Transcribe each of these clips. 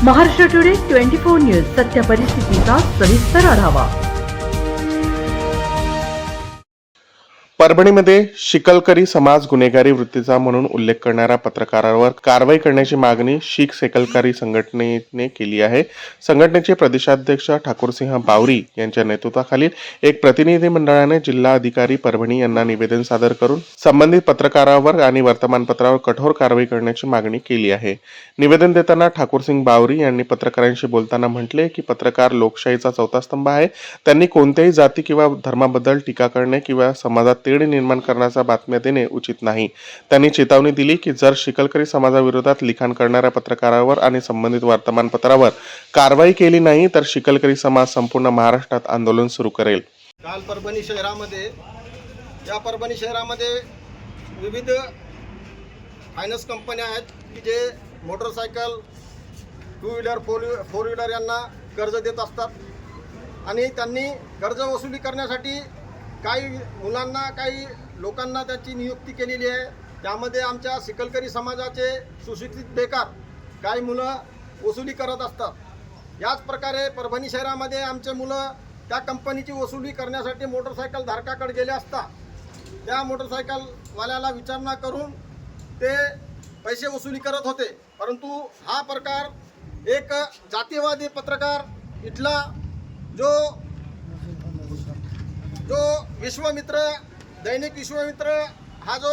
Maharashtra today 24 news सत्य परिस्थितीचा सविस्तर आढावा। परभणीमध्ये शिकलकरी समाज गुन्हेगारी वृत्तीचा म्हणून उल्लेख करणाऱ्या पत्रकारावर कारवाई करण्याची मागणी शीख सेकलकरी संघटनेने केली आहे। संघटनेचे प्रदेशाध्यक्ष ठाकूरसिंह बावरी यांच्या नेतृत्वाखालील एक प्रतिनिधी मंडळाने जिल्हा अधिकारी परभणी यांना निवेदन सादर करून संबंधित पत्रकारावर आणि वर्तमानपत्रावर कठोर कारवाई करण्याची मागणी केली आहे। निवेदन देताना ठाकूरसिंह बावरी यांनी पत्रकारांशी बोलताना म्हटले की पत्रकार लोकशाहीचा चौथा स्तंभ आहे। त्यांनी कोणत्याही जाती किंवा धर्माबद्दल टीका करणे किंवा समाजात तेढ निर्माण करण्याचा बातम्या देणे उचित नाही। त्यांनी चेतावणी दिली की जर शिकलकरी समाजाविरोधात लिखाण करणाऱ्या पत्रकारावर आणि संबंधित वर्तमानपत्रावर कारवाई केली नाही तर शिकलकरी समाज संपूर्ण महाराष्ट्रात आंदोलन सुरू करेल। काल परभणी शहरामध्ये विविध फायनान्स कंपन्या आहेत की जे motorcycle, two wheeler, four wheeler यांना कर्ज देत असतात आणि त्यांनी कर्ज वसुली करण्यासाठी काही मुलांना, काही लोकांना त्याची नियुक्ती केलेली आहे। त्यामध्ये आमच्या शिकलकरी समाजाचे सुशिक्षित बेकार काही मुलं वसुली करत असतात। याच प्रकारे परभणी शहरामध्ये आमचे मुलं त्या कंपनीची वसुली करण्यासाठी मोटरसायकल धारकाकडे गेले असता त्या मोटरसायकलवाल्याला विचारणा करून ते पैसे वसुली करत होते। परंतु हा प्रकार एक जातीवादी पत्रकार इथला जो विश्वमित्र, दैनिक विश्वमित्र हा जो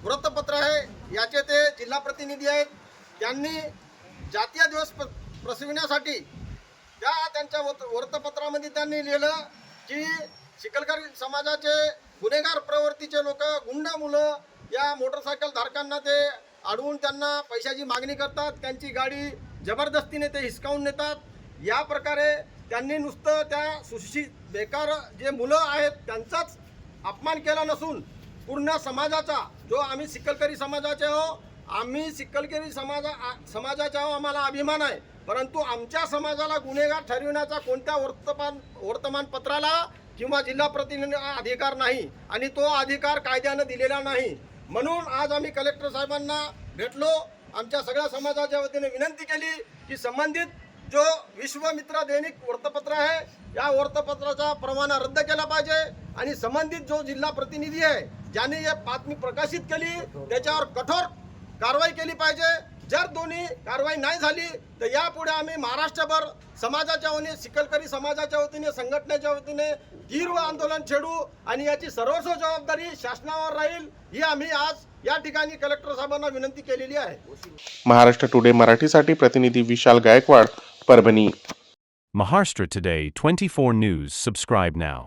वृत्तपत्र आहे याचे ते जिल्हा प्रतिनिधी आहेत। त्यांनी जातीय दिवस प्रसविण्यासाठी त्यांच्या वृत्तपत्रामध्ये त्यांनी लिहिलं की शिकलकरी समाजाचे गुन्हेगार प्रवृत्तीचे लोक, गुंड मुलं या मोटरसायकल धारकांना ते अडवून त्यांना पैशाची मागणी करतात, त्यांची गाडी जबरदस्तीने ते हिसकावून नेतात। या प्रकारे त्यांनी नुसतं त्या सुशिक्षित बेकार जे मुलं आहेत त्यांचाच अपमान केला नसून पूर्ण समाजाचा, जो आम्ही शिकलकरी समाजाचे आम्ही शिकलकरी समाजाचे आम्हाला अभिमान आहे, परंतु आमच्या समाजाला गुन्हेगार ठरविण्याचा कोणत्या वर्तमानपत्राला किंवा जिल्हा प्रतिनिधीला अधिकार नाही आणि तो अधिकार कायद्याने दिलेला नाही। म्हणून आज आम्ही कलेक्टर साहेबांना भेटलो, आमच्या सगळ्या समाजाच्या वतीने विनंती केली की संबंधित जो विश्वमित्र दैनिक वृत्तपत्र आहे या वृत्तपत्राचा परवाना रद्द केला पाहिजे आणि संबंधित जो जिल्हा प्रतिनिधी आहे ज्याने ही बातमी प्रकाशित केली त्याच्यावर कठोर कारवाई केली पाहिजे। जर दोन्ही कारवाई नाही झाली तर यापुढे आम्ही महाराष्ट्रभर समाजाच्या वतीने, शिकलकरी समाजाच्या वतीने, संघटनेच्या वतीने तीव्र आंदोलन छेडू आणि याची सर्वस्व जबाबदारी शासनावर राहील ही आम्ही आज या ठिकाणी कलेक्टर साहेबांना विनंती केलेली आहे। महाराष्ट्र टुडे मराठीसाठी प्रतिनिधी विशाल Gaikwad, Parbhani. Maharashtra Today 24 News. Subscribe now.